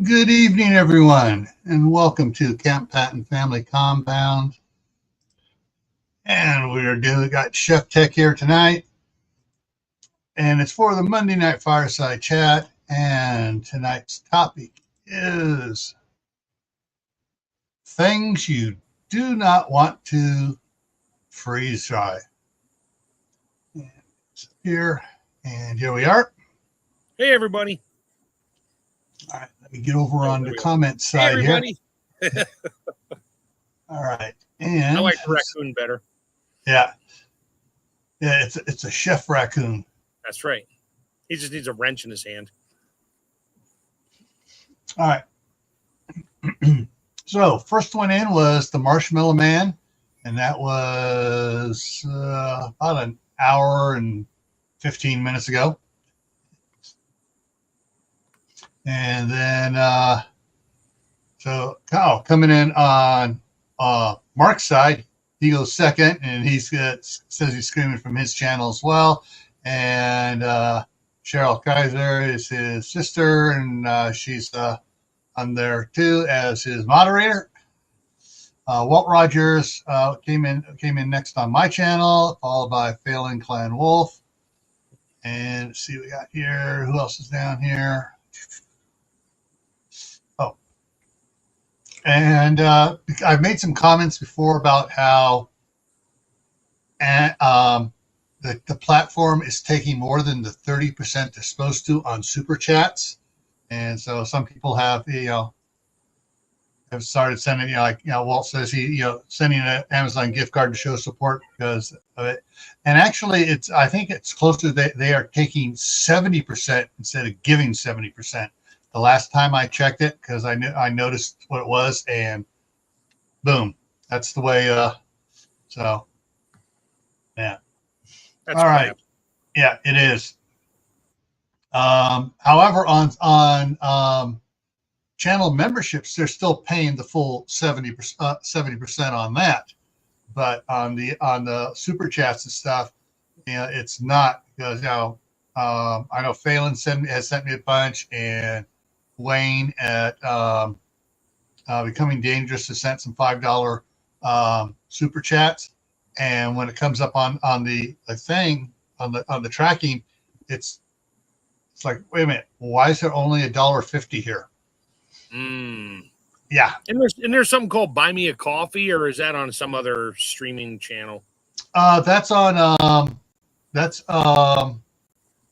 Good evening, everyone, and welcome to Camp Patton Family Compound. And we got Chef Tech here tonight, and it's for the Monday Night Fireside Chat. And tonight's topic is things you do not want to freeze dry. And it's here, and here we are. Hey, everybody. All right, let me get over on the comment side here. All right, and I like the raccoon better. Yeah, it's a chef raccoon. That's right. He just needs a wrench in his hand. All right. So first one in was the Marshmallow Man, and that was about an hour and 15 minutes ago. And then, so Kyle coming in on Mark's side, he goes second, and says he's screaming from his channel as well. And Cheryl Kaiser is his sister, and she's on there too as his moderator. Walt Rogers came in next on my channel, followed by Phelan Clan Wolf. And let's see what we got here. Who else is down here? And I've made some comments before about how the platform is taking more than the 30% they're supposed to on super chats. And so some people have started sending, Walt says sending an Amazon gift card to show support because of it. And actually, I think it's closer that they are taking 70% instead of giving 70%. The last time I checked it, because I noticed what it was, and boom, that's the way. So, yeah. That's all right. crap. Yeah, it is. However, on channel memberships, they're still paying the full 70% on that, but on the super chats and stuff, it's not, because I know Phelan has sent me a bunch, and Wayne at Becoming Dangerous has sent some $5 super chats, and when it comes up on the thing on the tracking, it's like, wait a minute, why is there only $1.50 here? Yeah, and there's something called Buy Me a Coffee, or is that on some other streaming channel? That's on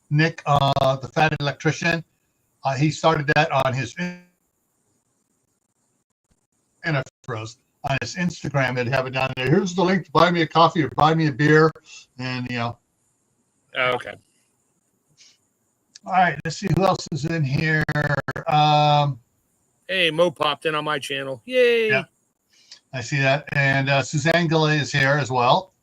Nick, the Fat Electrician. He started that on his Instagram. They'd have it down there. Here's the link to buy me a coffee or buy me a beer, and Oh, okay. All right, let's see who else is in here. Hey, Mo popped in on my channel. Yay! Yeah, I see that. And Suzanne Gilley is here as well.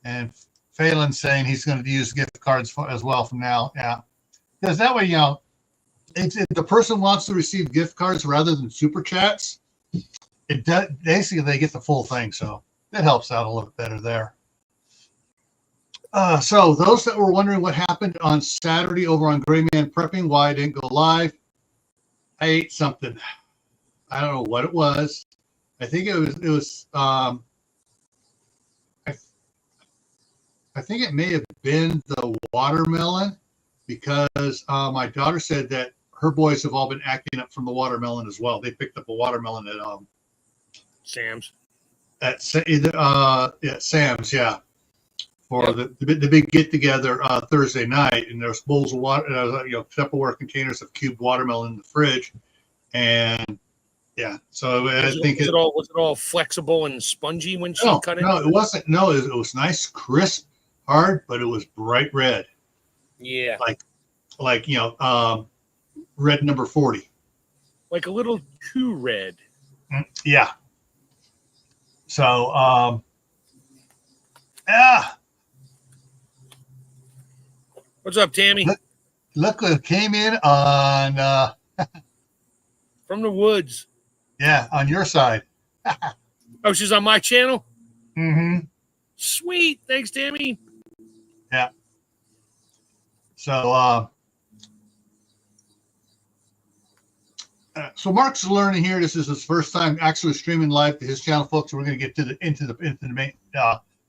And Phelan's saying he's going to use gift cards as well from now. Yeah, because that way, if the person wants to receive gift cards rather than super chats, basically they get the full thing, so it helps out a little bit better there. So those that were wondering what happened on Saturday over on Gray Man Prepping, why I didn't go live, I ate something. I don't know what it was. I think it was I think it may have been the watermelon, because my daughter said that her boys have all been acting up from the watermelon as well. They picked up a watermelon at Sam's. At Sam's, yeah, for the big get together Thursday night, and there's bowls of water, Tupperware containers of cubed watermelon in the fridge, and yeah. So I think was it all flexible and spongy when she cut it? No, it wasn't. No, it was nice, crisp, hard, but it was bright red. Yeah, like red number 40. Like a little too red. Yeah. So yeah. What's up, Tammy? Look what came in on from the woods. Yeah, on your side. Oh, she's on my channel? Mm-hmm. Sweet. Thanks, Tammy. Yeah. So So Mark's learning here. This is his first time actually streaming live to his channel, folks. We're going to get to into the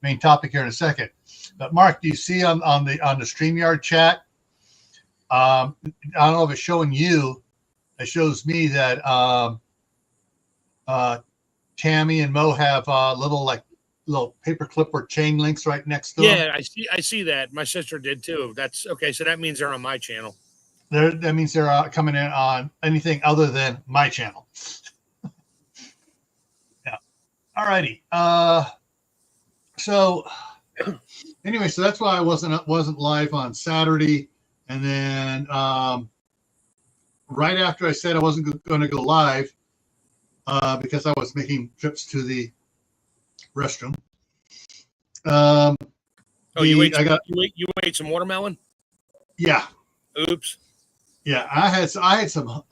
main topic here in a second. But Mark, do you see on the StreamYard chat? I don't know if it's showing you. It shows me that Tammy and Mo have little paper clip or chain links right next to them. Yeah, I see that. My sister did too. That's okay. So that means they're on my channel. That means they're coming in on anything other than my channel. Yeah. All righty. So anyway, so that's why I wasn't live on Saturday, and then right after I said I wasn't going to go live because I was making trips to the restroom. You ate some watermelon? Yeah. Oops. Yeah, I had some.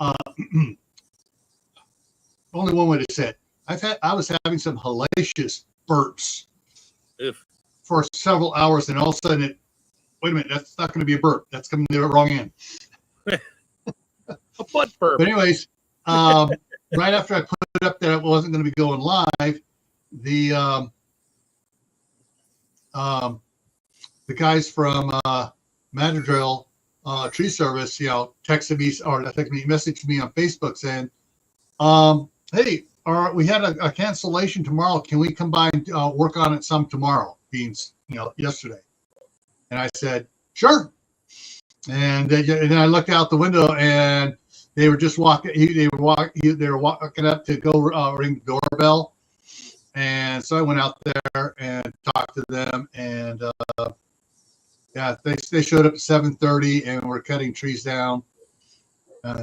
Only one way to say it. I was having some hellacious burps for several hours, and all of a sudden, wait a minute, that's not going to be a burp. That's coming to the wrong end. A butt burp. But anyways, right after I put it up that I wasn't going to be going live, the guys from Madrigal Tree Service, texted me or messaged me on Facebook saying, "Hey, we had a cancellation tomorrow. Can we come by and work on it some tomorrow?" Being yesterday, and I said, "Sure." And then I looked out the window, and they were just walking. They were walking up to go ring the doorbell, and so I went out there and talked to them, and yeah, they showed up at 7:30, and we're cutting trees down.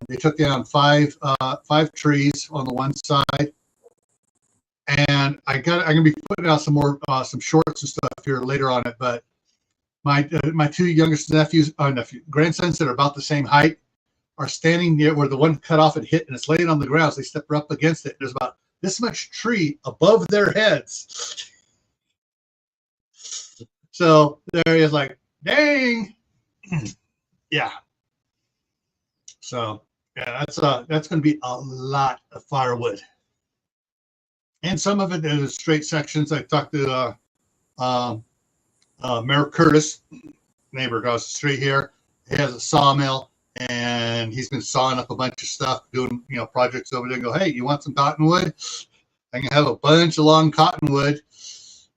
They took down five trees on the one side, and I'm gonna be putting out some more some shorts and stuff here later on it. But my two youngest grandsons that are about the same height are standing near where the one cut off and hit, and it's laying on the ground. So they step up against it. There's about this much tree above their heads. So there he is, like, dang. Yeah. So yeah, that's going to be a lot of firewood, and some of it is straight sections. I talked to Mayor Curtis, neighbor across the street here. He has a sawmill, and he's been sawing up a bunch of stuff, doing projects over there. And go, hey, you want some cottonwood? I can have a bunch of long cottonwood.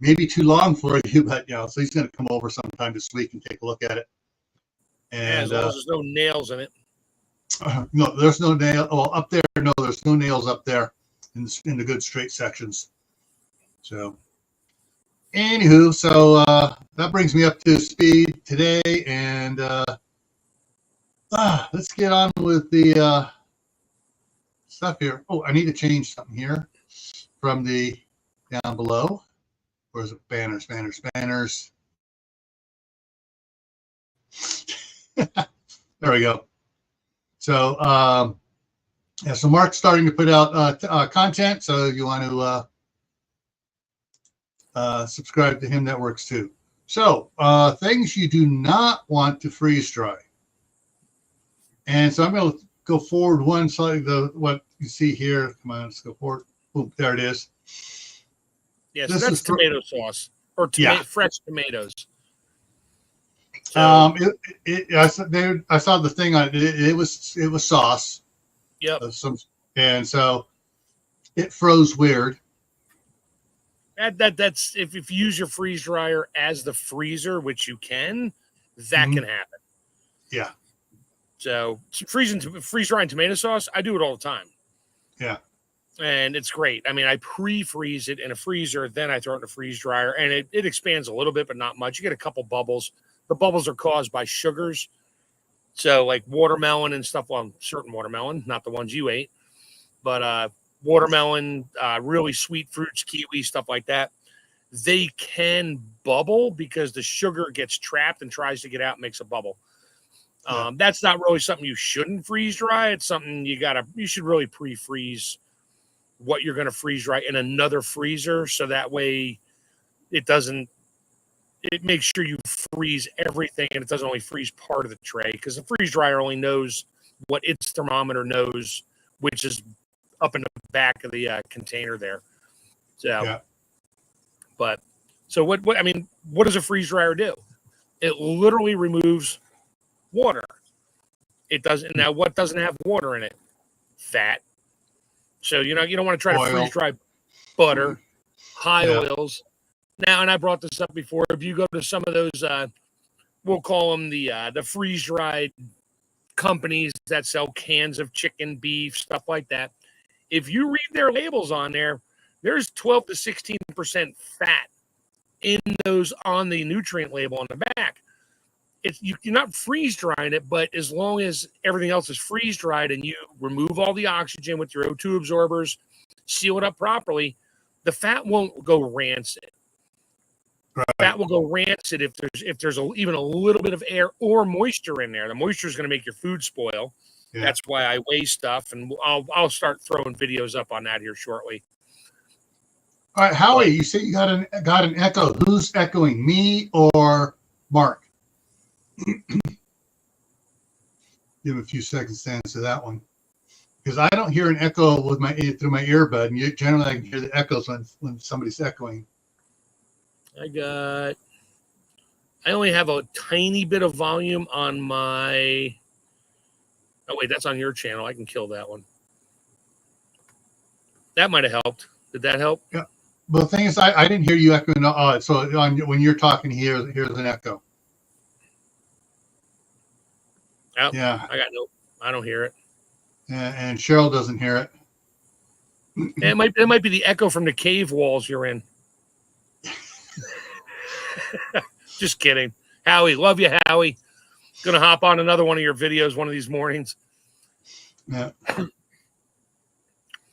Maybe too long for you, but so he's going to come over sometime this week and take a look at it. And as long as there's no nails in it. No, there's no nail. Well, up there, no, there's no nails up there in the good straight sections. So, anywho, so that brings me up to speed today, and let's get on with the stuff here. Oh, I need to change something here from the down below. Where's it? Banners. There we go. So, yeah, so Mark's starting to put out content. So if you want to subscribe to him, that works too. So, things you do not want to freeze dry. And so I'm going to go forward one slide, what you see here. Come on, let's go forward. Boom, there it is. Yes, yeah, so that's tomato sauce or fresh tomatoes. So, I saw the thing on it. It was sauce. Yep. And so it froze weird. That's if you use your freeze dryer as the freezer, which you can, that can happen. Yeah. So freeze drying tomato sauce, I do it all the time. Yeah. And it's great. I mean, I pre-freeze it in a freezer, then I throw it in a freeze dryer, and it expands a little bit, but not much. You get a couple bubbles. The bubbles are caused by sugars. So like watermelon and stuff, well, certain watermelon, not the ones you ate, but watermelon, really sweet fruits, kiwi, stuff like that. They can bubble because the sugar gets trapped and tries to get out and makes a bubble. That's not really something you shouldn't freeze dry. It's something you should really pre-freeze what you're going to freeze dry in another freezer. So that way it makes sure you freeze everything and it doesn't only freeze part of the tray, because the freeze dryer only knows what its thermometer knows which is up in the back of the container there. So, Yeah. but so what does a freeze dryer do? It literally removes water. It doesn't. Now, what doesn't have water in it? Fat. So, you don't want to try to freeze dry butter, high oils. Now, and I brought this up before. If you go to some of those, we'll call them the freeze dried companies that sell cans of chicken, beef, stuff like that. If you read their labels on there, there's 12 to 16% fat in those on the nutrient label on the back. You're not freeze drying it, but as long as everything else is freeze dried and you remove all the oxygen with your O2 absorbers, seal it up properly, the fat won't go rancid. Right. Fat will go rancid if there's even a little bit of air or moisture in there. The moisture is going to make your food spoil. Yeah. That's why I weigh stuff, and I'll start throwing videos up on that here shortly. All right, Howie, you say you got an echo. Who's echoing, me or Mark? Give a few seconds to answer that one, because I don't hear an echo through my earbud, and generally I can hear the echoes when somebody's echoing. I only have a tiny bit of volume on my. Oh wait, that's on your channel. I can kill that one. That might have helped. Did that help? Yeah. Well, the thing is, I didn't hear you echoing. So when you're talking, here's an echo. Oh, yeah, I don't hear it. And Cheryl doesn't hear it. It might be the echo from the cave walls you're in. Just kidding. Howie, love you, Howie. Gonna hop on another one of your videos one of these mornings. Yeah.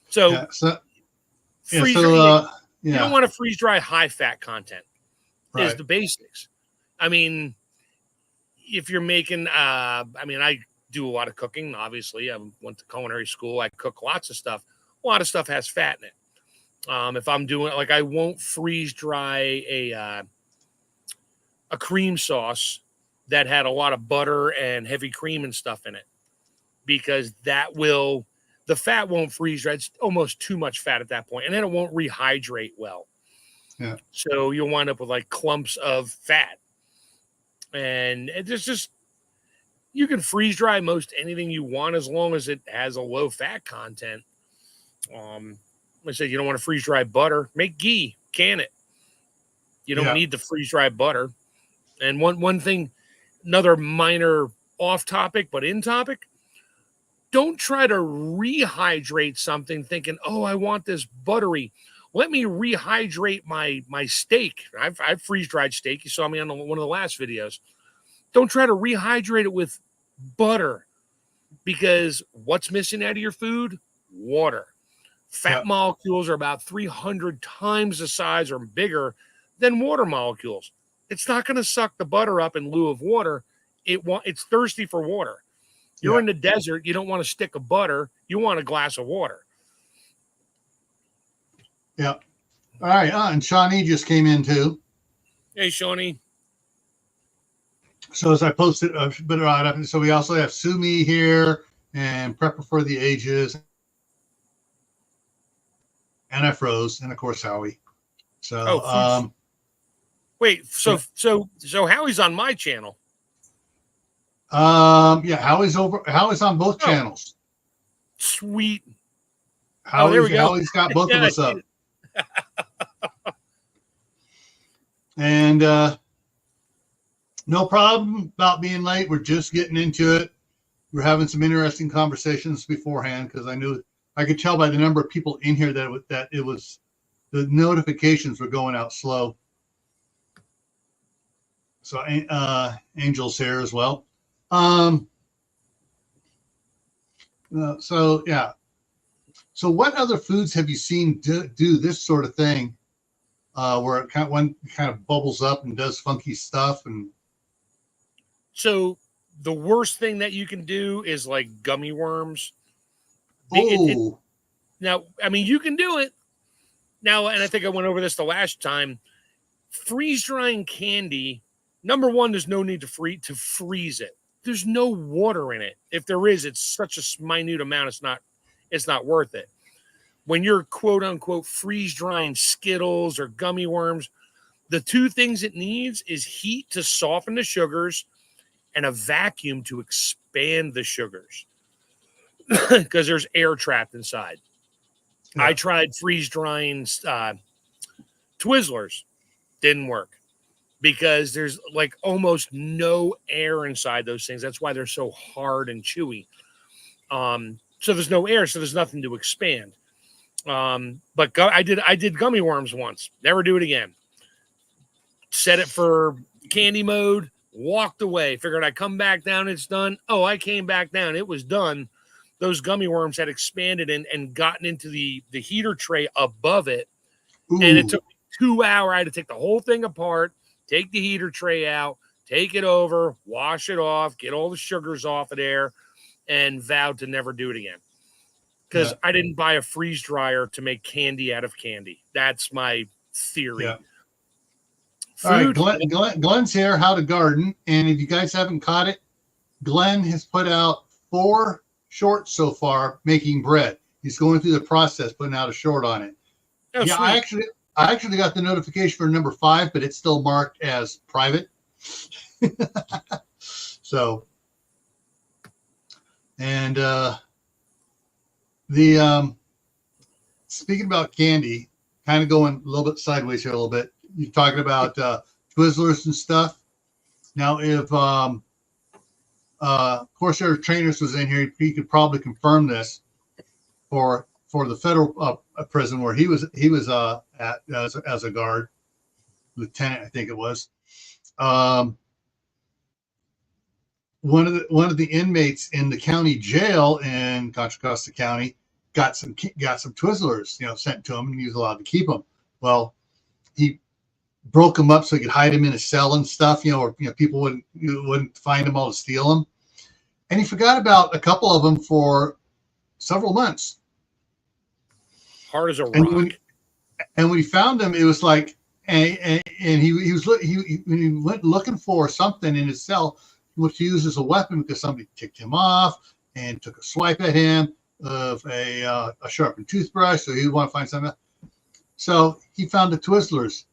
So you don't want to freeze dry high fat content. Right. Is the basics. I mean, if you're making, I do a lot of cooking. Obviously, I went to culinary school. I cook lots of stuff. A lot of stuff has fat in it. If I'm doing I won't freeze dry a cream sauce that had a lot of butter and heavy cream and stuff in it, because the fat won't freeze dry. It's almost too much fat at that point, and then it won't rehydrate well. Yeah. So you'll wind up with clumps of fat. And it's just, you can freeze dry most anything you want as long as it has a low fat content. Like I said, you don't want to freeze dry butter. Make ghee, can it. You don't need to freeze dry butter. And one thing, another minor off topic, but in topic, don't try to rehydrate something thinking, oh, I want this buttery. Let me rehydrate my steak. I've freeze dried steak. You saw me on one of the last videos. Don't try to rehydrate it with butter, because what's missing out of your food? Water. Fat molecules are about 300 times the size or bigger than water molecules. It's not going to suck the butter up in lieu of water. It's thirsty for water. You're in the desert. You don't want a stick of butter. You want a glass of water. Yeah. All right. And Shawnee just came in too. Hey, Shawnee. So as I posted a bit about it, so we also have Sumi here and Prepper for the Ages. And I froze, and of course Howie. So wait, so Howie's on my channel. Howie's on both channels. Sweet. There we go. Howie's got both of us up. And no problem about being late. We're just getting into it. We're having some interesting conversations beforehand, because I could tell by the number of people in here that it was the notifications were going out slow. So Angel's here as well. So what other foods have you seen do this sort of thing, where it kind of bubbles up and does funky stuff? And so the worst thing that you can do is gummy worms. Now, I mean, you can do it now, and I think I went over this the last time. Freeze drying candy. Number one, there's no need to freeze it. There's no water in it. If there is, it's such a minute amount. it's not worth it. When you're quote unquote freeze drying Skittles or gummy worms, the two things it needs is heat to soften the sugars and a vacuum to expand the sugars because there's air trapped inside. Yeah. I tried freeze drying Twizzlers, didn't work because there's like almost no air inside those things. That's why they're so hard and chewy. So there's no air, so there's nothing to expand. But I did gummy worms once. Never do it again. Set it for candy mode, walked away, figured I'd come back down, it's done. Oh, I came back down, it was done. Those gummy worms had expanded and gotten into the heater tray above it. Ooh. And it took me 2 hours. I had to take the whole thing apart, take the heater tray out, take it over, wash it off, get all the sugars off of there, and vowed to never do it again. Because I didn't buy a freeze dryer to make candy out of candy. That's my theory. Yeah. Food. All right, Glenn's here, How to Garden. And if you guys haven't caught it, Glenn has put out 4 shorts so far making bread. He's going through the process, putting out a short on it. Oh, yeah, sweet. I actually got the notification for number 5, but it's still marked as private. So, and speaking about candy, kind of going a little bit sideways here a little bit. You're talking about Twizzlers and stuff. Now, if Corsair Trainers was in here, he could probably confirm this for the federal prison where he was at as a guard, lieutenant, I think it was. One of the inmates in the county jail in Contra Costa County got some Twizzlers, sent to him, and he was allowed to keep them. Well, he broke them up so he could hide them in a cell and stuff, or people wouldn't find them all to steal them. And he forgot about a couple of them for several months. Hard as a rock. And when he found them, it was like, and he went looking for something in his cell, which he used as a weapon because somebody ticked him off and took a swipe at him of a sharpened toothbrush. So he would want to find something. So he found the Twizzlers.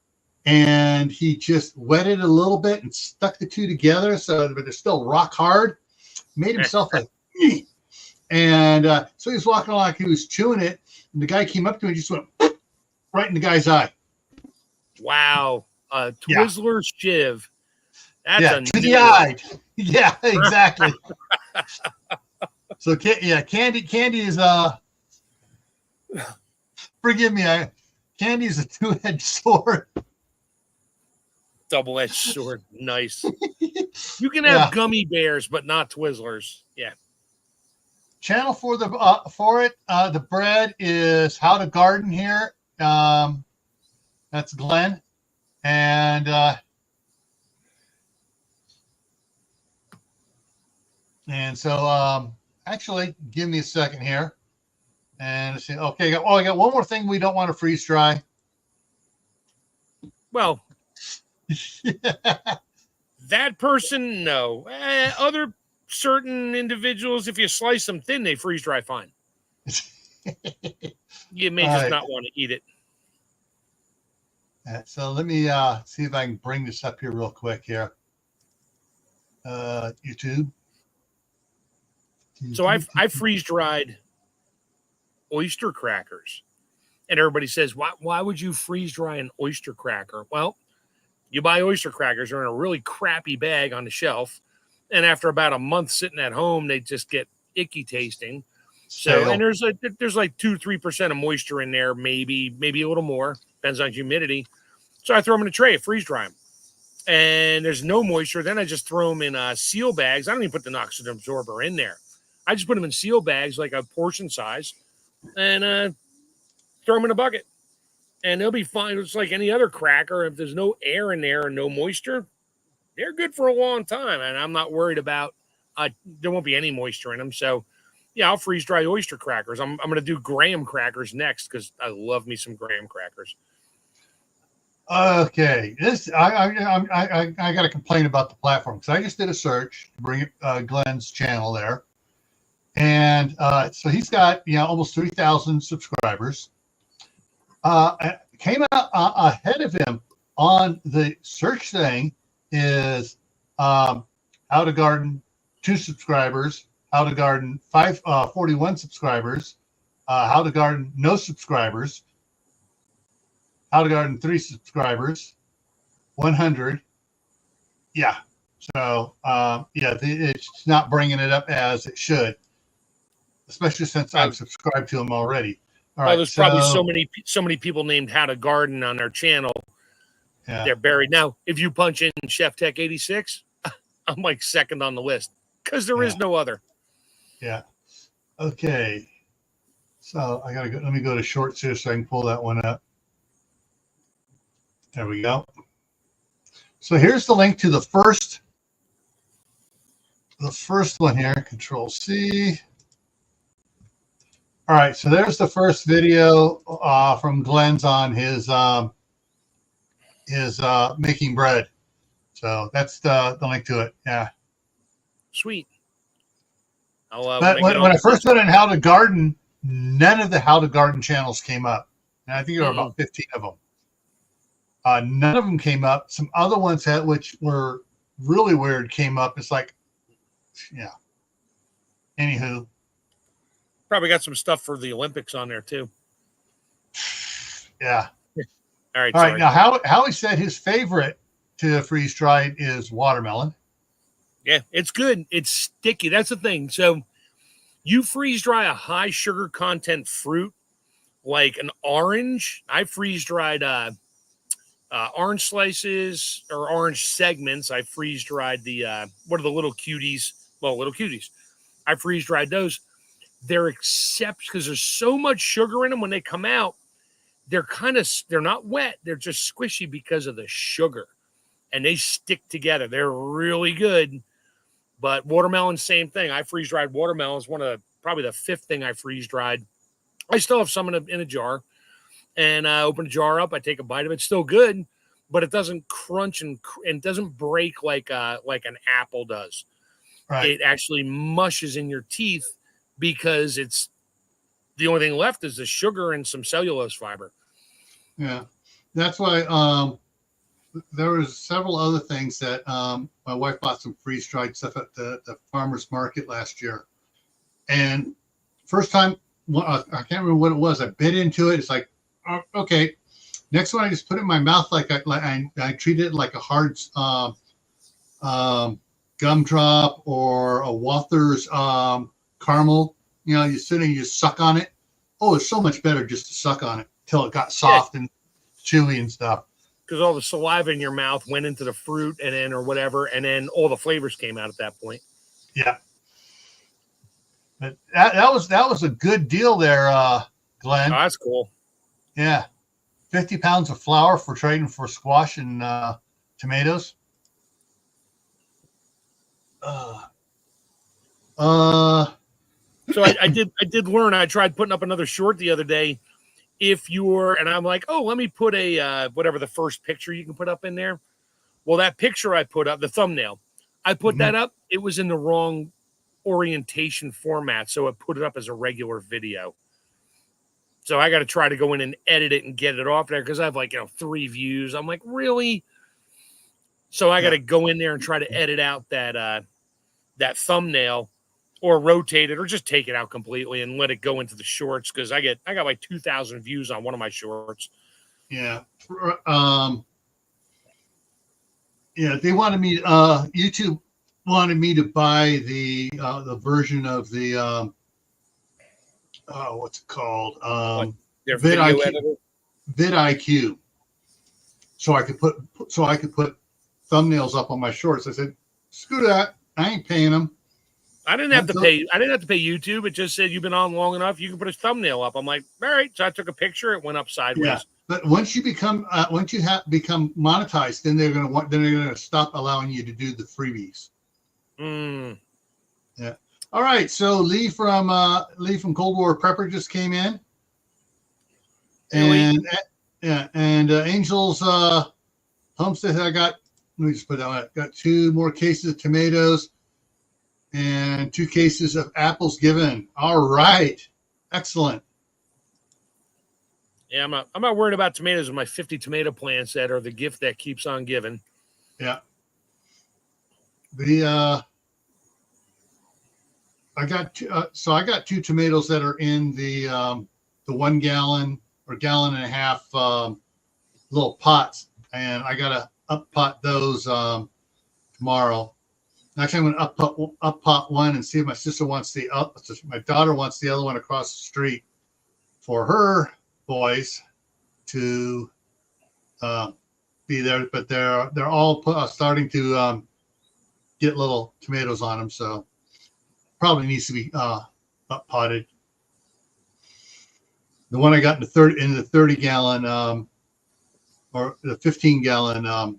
And he just wetted a little bit and stuck the two together so that they're still rock hard. Made himself a and so he was walking along like he was chewing it, and the guy came up to him and just went right in the guy's eye. Wow, Twizzler shiv. That's to the eye. Yeah, exactly. So candy is forgive me, candy is a two-edged sword. Double-edged sword. Nice. You can have gummy bears, but not Twizzlers. Yeah. Channel for the bread is How to Garden here. That's Glenn. And so actually give me a second here. And let's see. Okay, I got one more thing we don't want to freeze dry. Well, that person, no. Other certain individuals, if you slice them thin, they freeze dry fine. You may just not want to eat it. So let me see if I can bring this up here real quick here. YouTube. So I freeze dried oyster crackers, and everybody says, why would you freeze dry an oyster cracker? Well, you buy oyster crackers, they're in a really crappy bag on the shelf. And after about a month sitting at home, they just get icky tasting. So, and there's like 2-3% of moisture in there, maybe a little more, depends on humidity. So I throw them in a tray, freeze dry them. And there's no moisture. Then I just throw them in seal bags. I don't even put the oxygen absorber in there. I just put them in seal bags, like a portion size, and throw them in a bucket. And they'll be fine. It's like any other cracker. If there's no air in there and no moisture, they're good for a long time. And I'm not worried about there won't be any moisture in them. So, yeah, I'll freeze dry oyster crackers. I'm going to do graham crackers next because I love me some graham crackers. Okay, this I got to complain about the platform because I just did a search to bring Glenn's channel there, And so he's got almost 3,000 subscribers. Came out ahead of him on the search thing is how to garden 2 subscribers, how to garden 41 subscribers, how to garden no subscribers, how to garden 3 subscribers, 100. Yeah. So it's not bringing it up as it should, especially since I've subscribed to him already. All right, there's probably so many people named How to Garden on our channel. Yeah. They're buried. Now, if you punch in Chef Tech 86, I'm like second on the list because there is no other. Yeah. Okay. So I gotta go. Let me go to shorts here so I can pull that one up. There we go. So here's the link to the first one here. Control C. All right, so there's the first video from Glenn's on his making bread. So that's the link to it. Yeah. Sweet. But when I first went in How to Garden, none of the How to Garden channels came up. And I think there were about 15 of them. None of them came up. Some other ones which were really weird came up. It's like, yeah. Anywho. Probably got some stuff for the Olympics on there too. Yeah. All right. Now, Howie said his favorite to freeze dried is watermelon. Yeah, it's good. It's sticky. That's the thing. So you freeze dry a high sugar content fruit like an orange. I freeze dried orange slices or orange segments. I freeze dried the what are the little cuties? Well, little cuties. I freeze dried those. They're except because there's so much sugar in them when they come out. They're not wet. They're just squishy because of the sugar, and they stick together. They're really good. But watermelon, same thing. I freeze dried watermelon is probably the 5th thing I freeze dried. I still have some in a jar, and I open a jar up. I take a bite of it. It's still good, but it doesn't crunch and doesn't break like an apple does. Right. It actually mushes in your teeth because it's the only thing left is the sugar and some cellulose fiber. Yeah, that's why there was several other things that my wife bought some freeze-dried stuff at the farmer's market last year. And first time, I can't remember what it was. I bit into it. It's like, okay. Next one, I just put it in my mouth like I treated it like a hard gumdrop or a Walther's caramel. You sit and you suck on it. Oh, it's so much better just to suck on it till it got soft and chewy and stuff. Because all the saliva in your mouth went into the fruit or whatever, and then all the flavors came out at that point. Yeah. But that was a good deal there, Glenn. Oh, that's cool. Yeah. 50 pounds of flour for trading for squash and tomatoes. So I did learn. I tried putting up another short the other day. And I'm like, oh, let me put a whatever the first picture you can put up in there. Well, that picture I put up, the thumbnail, I put that up. It was in the wrong orientation format, so it put it up as a regular video. So I got to try to go in and edit it and get it off there because I have 3 views. I'm like, really? So I got to go in there and try to edit out that thumbnail. Or rotate it, or just take it out completely and let it go into the shorts because I got like 2,000 views on one of my shorts. Yeah, They wanted me. YouTube wanted me to buy the version of the what's it called? Their video editor? vidIQ. So I could put thumbnails up on my shorts. I said, screw that. I ain't paying them. I didn't have to pay YouTube. It just said you've been on long enough. You can put a thumbnail up. I'm like, all right. So I took a picture. It went up sideways. Yeah, but once you become monetized, then they're gonna stop allowing you to do the freebies. Yeah. All right. So Lee from Cold War Prepper just came in, and Angel's Homestead. Let me just put that on. Got 2 more cases of tomatoes. and 2 cases of apples given. All right. Excellent. Yeah, I'm not worried about tomatoes with my 50 tomato plants that are the gift that keeps on giving. Yeah. The I got I got 2 tomatoes that are in the 1 gallon or gallon and a half little pots, and I gotta up pot those tomorrow. Actually, I'm gonna up pot one and see if my sister wants my daughter wants the other one across the street for her boys to be there, but they're all starting to get little tomatoes on them, so probably needs to be up potted. The one I got in the 30 gallon or the 15 gallon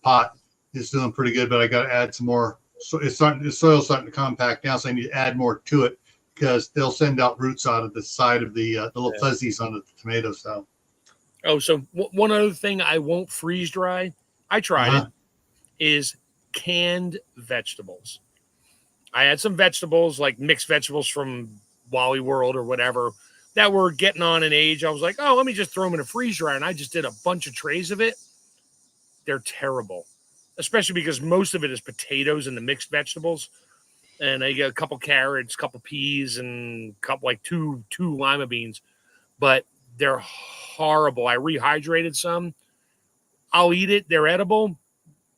pot is doing pretty good, but I got to add some more. So the soil's starting to compact now, so I need to add more to it because they'll send out roots out of the side of the little fuzzies on the tomatoes. So. Oh, so one other thing I won't freeze dry, I tried it, is canned vegetables. I had some vegetables, like mixed vegetables from Wally World or whatever, that were getting on in age. I was like, oh, let me just throw them in a freeze dryer. And I just did a bunch of trays of it. They're terrible, especially because most of it is potatoes and the mixed vegetables. And I get a couple carrots, a couple peas, and two lima beans. But they're horrible. I rehydrated some. I'll eat it. They're edible.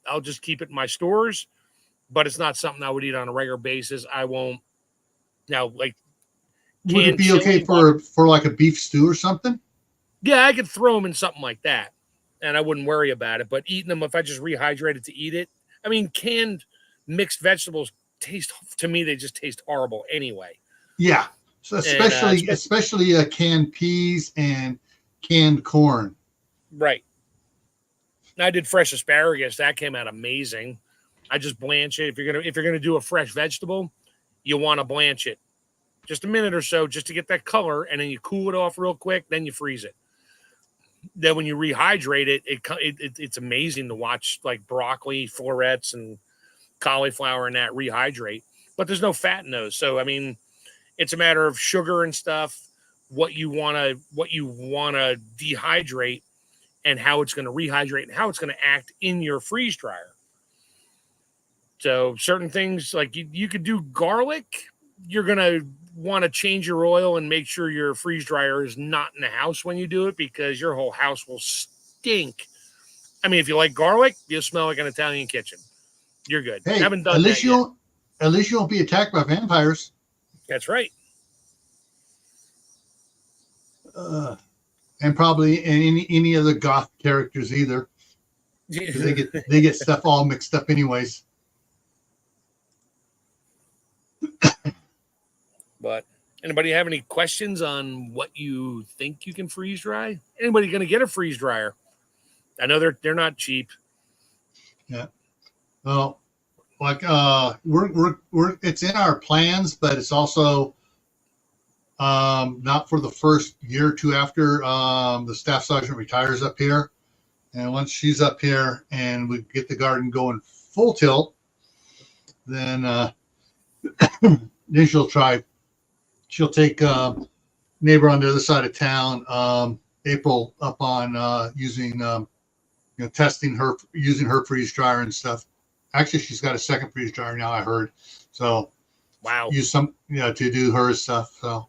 I'll just keep it in my stores. But it's not something I would eat on a regular basis. I won't. Now, like, would it be okay for like a beef stew or something? Yeah, I could throw them in something like that, and I wouldn't worry about it. But eating them, if I just rehydrated to eat it, I mean, canned mixed vegetables they just taste horrible anyway. Yeah, so especially canned peas and canned corn. Right. And I did fresh asparagus. That came out amazing. I just blanch it. If you're gonna do a fresh vegetable, you want to blanch it just a minute or so just to get that color, and then you cool it off real quick. Then you freeze it. Then when you rehydrate it, it's amazing to watch, like broccoli, florets, and cauliflower and that rehydrate. But there's no fat in those, so I mean, it's a matter of sugar and stuff. What you wanna dehydrate, and how it's going to rehydrate, and how it's going to act in your freeze dryer. So certain things, like you could do garlic. You're going to want to change your oil and make sure your freeze dryer is not in the house when you do it, because your whole house will stink. I mean, if you like garlic, you'll smell like an Italian kitchen. You're good. Hey, haven't done that yet. At least you won't be attacked by vampires. That's right. And probably any other goth characters either. They get stuff all mixed up anyways. But anybody have any questions on what you think you can freeze dry? Anybody going to get a freeze dryer? I know they're not cheap. Yeah. Well, like we're it's in our plans, but it's also not for the first year or two after the staff sergeant retires up here. And once she's up here and we get the garden going full tilt, then then she'll take neighbor on the other side of town, April, up on using testing her, using her freeze dryer and stuff. Actually, she's got a second freeze dryer now, I heard. So wow, use some to do her stuff. So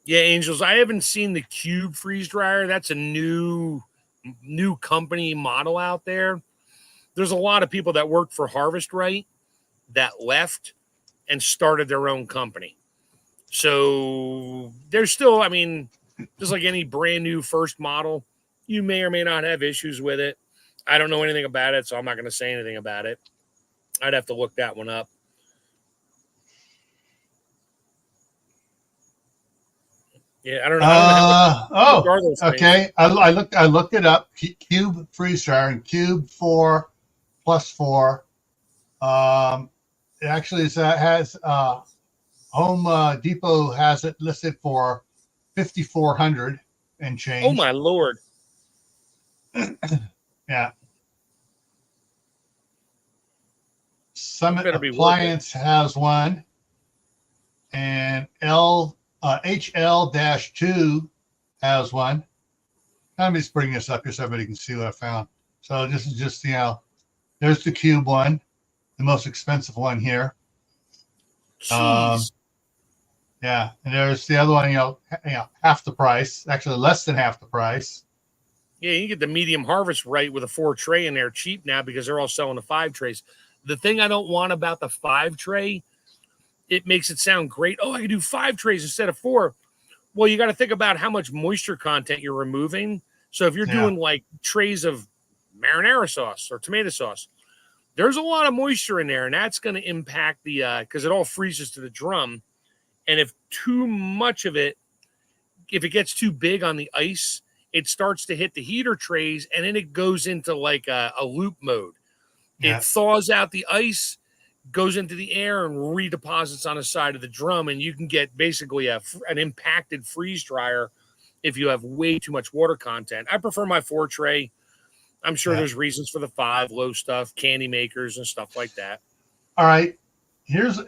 yeah, Angels, I haven't seen the Cube freeze dryer. That's a new company model out there. There's a lot of people that worked for Harvest Right that left and started their own company. So there's still, I mean, just like any brand new first model, you may or may not have issues with it. I don't know anything about it, so I'm not going to say anything about it. I'd have to look that one up. Yeah, I don't know. Okay. I looked it up. Cube freeze dryer and Cube 4+4. It actually has Home Depot has it listed for $5,400 and change. Oh my Lord! Yeah. Summit better be worth it. Appliance has one, and HL-2 has one. Let me just bring this up here so everybody can see what I found. So this is just, there's the cube one, the most expensive one here. Jeez. Yeah, and there's the other one, half the price, actually less than half the price. Yeah, you get the medium harvest right with a 4 tray in there cheap now because they're all selling the 5 trays. The thing I don't want about the 5 tray, it makes it sound great. Oh, I can do 5 trays instead of 4. Well, you got to think about how much moisture content you're removing. So if you're doing like trays of marinara sauce or tomato sauce, there's a lot of moisture in there, and that's going to impact the because it all freezes to the drum. And if too much of it, if it gets too big on the ice, it starts to hit the heater trays, and then it goes into like a loop mode. Yeah. It thaws out the ice, goes into the air, and redeposits on the side of the drum, and you can get basically an impacted freeze dryer if you have way too much water content. I prefer my 4 tray. I'm sure there's reasons for the 5 low stuff, candy makers and stuff like that. All right. Here's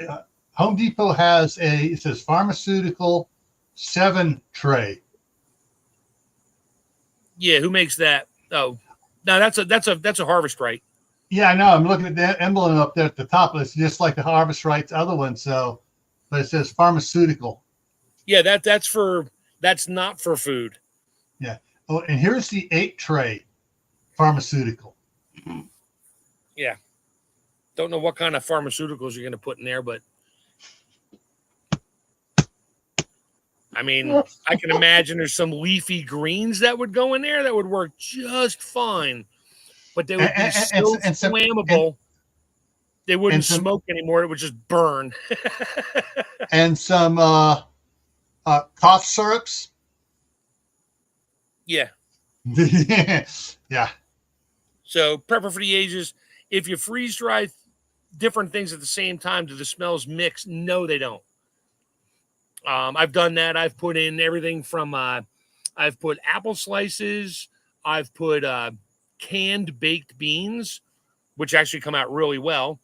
Home Depot has it says pharmaceutical 7 tray. Yeah, who makes that? Oh, no, that's a Harvest Right. Yeah, I know. I'm looking at that emblem up there at the top. It's just like the Harvest Right's other one. So, but it says pharmaceutical. Yeah, that's not for food. Yeah. Oh, and here's the 8 tray pharmaceutical. Yeah. Don't know what kind of pharmaceuticals you're going to put in there, but I mean, I can imagine there's some leafy greens that would go in there that would work just fine, but they would be so flammable. They wouldn't smoke anymore. It would just burn. And some cough syrups. Yeah. Yeah. So prepper for the ages. If you freeze dry different things at the same time, do the smells mix? No, they don't. I've done that. I've put in everything from I've put apple slices. I've put canned baked beans, which actually come out really well.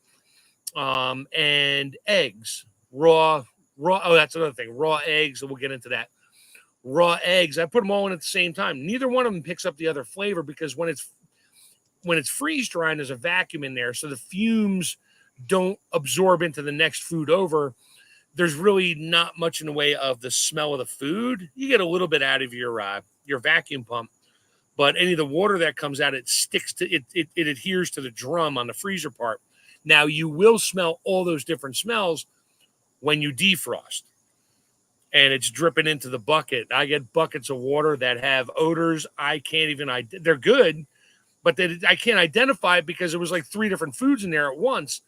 And eggs, raw. Oh, that's another thing. Raw eggs. We'll get into that. Raw eggs. I put them all in at the same time. Neither one of them picks up the other flavor because when it's freeze drying, there's a vacuum in there, so the fumes don't absorb into the next food over. There's really not much in the way of the smell of the food. You get a little bit out of your vacuum pump, but any of the water that comes out, it sticks to it. It adheres to the drum on the freezer part. Now you will smell all those different smells when you defrost, and it's dripping into the bucket. I get buckets of water that have odors I can't even. They're good, but I can't identify it because it was like 3 different foods in there at once.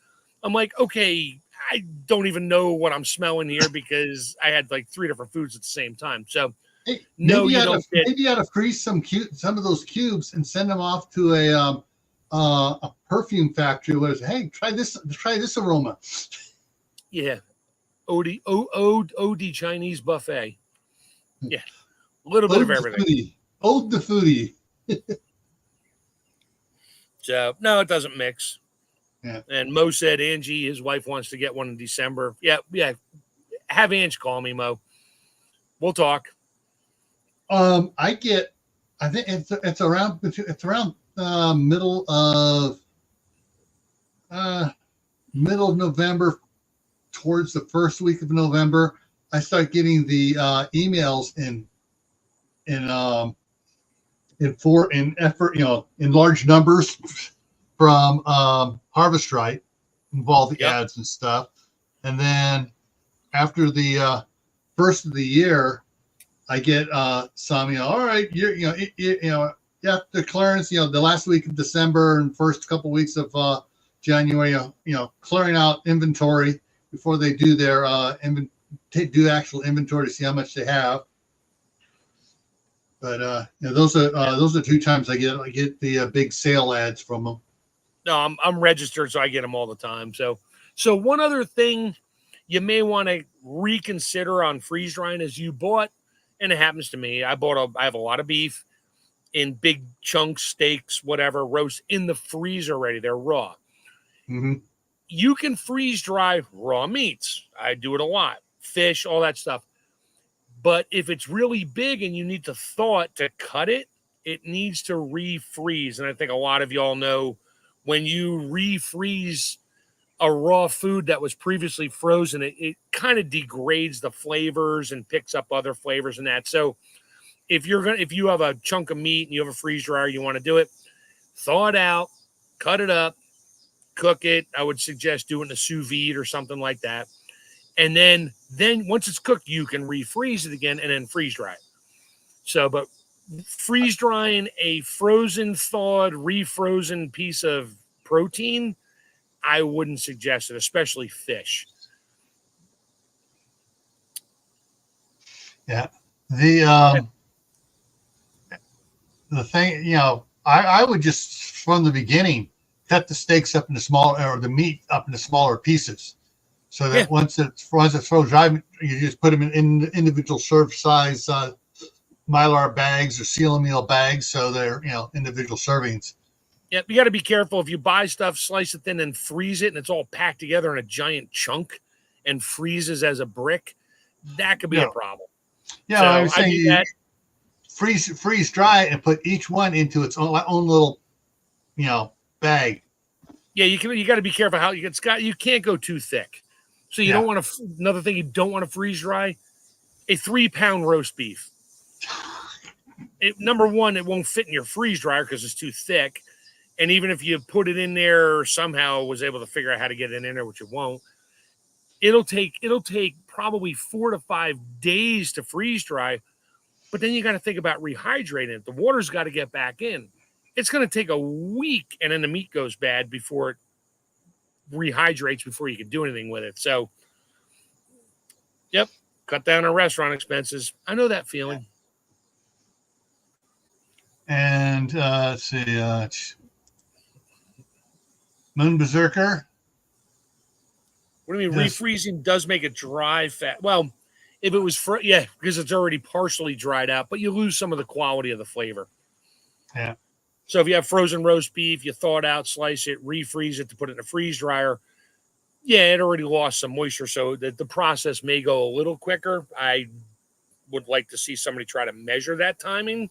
I'm like, okay, I don't even know what I'm smelling here because I had like 3 different foods at the same time. So, hey, no, maybe you don't. Maybe you ought to freeze some of those cubes and send them off to a perfume factory. Where it's, hey, try this aroma. Yeah, OD Chinese buffet. Yeah, a little bit of everything. Ode the foodie. So no, it doesn't mix. Yeah. And Mo said Angie, his wife, wants to get one in December. Yeah. Have Angie call me, Mo. We'll talk. I think it's around middle of November, towards the first week of November. I start getting the emails in large numbers from Harvest Right, involve the ads and stuff. And then after the first of the year, I get some, all right, after clearance, the last week of December and first couple weeks of January, clearing out inventory before they do their do actual inventory to see how much they have. But those are 2 times I get the big sale ads from them. No, I'm registered, so I get them all the time. So one other thing you may want to reconsider on freeze drying is you bought, and it happens to me. I have a lot of beef in big chunks, steaks, whatever, roast in the freezer already. They're raw. Mm-hmm. you can freeze dry raw meats. I do it a lot. Fish, all that stuff. But if it's really big and you need to thaw it to cut it, it needs to refreeze. And I think a lot of y'all know when you refreeze a raw food that was previously frozen, it kind of degrades the flavors and picks up other flavors and that. So if you have a chunk of meat and you have a freeze dryer, you want to do it, thaw it out, cut it up, cook it. I would suggest doing a sous vide or something like that. And then once it's cooked, you can refreeze it again and then freeze dry it. So, but freeze drying a frozen, thawed, refrozen piece of protein, I wouldn't suggest it, especially fish. Yeah. The thing, I would just from the beginning cut the steaks up into smaller, or the meat up into smaller pieces, so that once it's frozen dry, you just put them in individual serve size Mylar bags or seal meal bags, so they're individual servings. Yeah, you got to be careful if you buy stuff, slice it thin, and freeze it, and it's all packed together in a giant chunk and freezes as a brick. That could be a problem. Yeah, so I was saying you freeze dry and put each one into its own little, bag. Yeah, you got to be careful how you can't go too thick. So you don't want to. Another thing you don't want to freeze dry, a 3-pound roast beef. Number one, it won't fit in your freeze dryer because it's too thick. And even if you put it in there or somehow was able to figure out how to get it in there, which it won't, it'll take probably 4 to 5 days to freeze dry. But then you got to think about rehydrating it. The water's got to get back in. It's going to take a week, and then the meat goes bad before it rehydrates before you can do anything with it. So, cut down on restaurant expenses. I know that feeling. And let's see, Moon Berserker. What do you mean? Refreezing does make it dry fat. Well, if it was because it's already partially dried out, but you lose some of the quality of the flavor. Yeah. So if you have frozen roast beef, you thaw it out, slice it, refreeze it to put it in a freeze dryer. Yeah, it already lost some moisture, so the process may go a little quicker. I would like to see somebody try to measure that timing.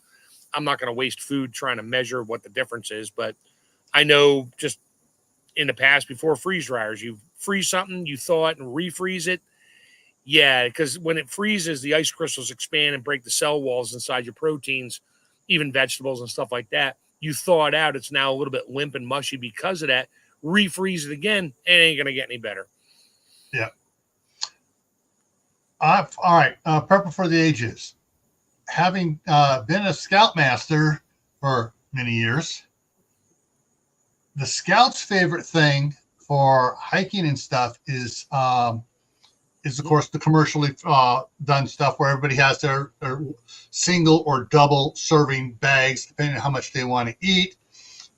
I'm not going to waste food trying to measure what the difference is, but I know just in the past before freeze dryers, you freeze something, you thaw it and refreeze it. Yeah, because when it freezes, the ice crystals expand and break the cell walls inside your proteins, even vegetables and stuff like that. You thaw it out, it's now a little bit limp and mushy because of that. Refreeze it again, it ain't going to get any better. Yeah. All right. Purple for the ages. Having been a Scoutmaster for many years, the Scouts' favorite thing for hiking and stuff is of course the commercially done stuff where everybody has their single or double serving bags depending on how much they want to eat.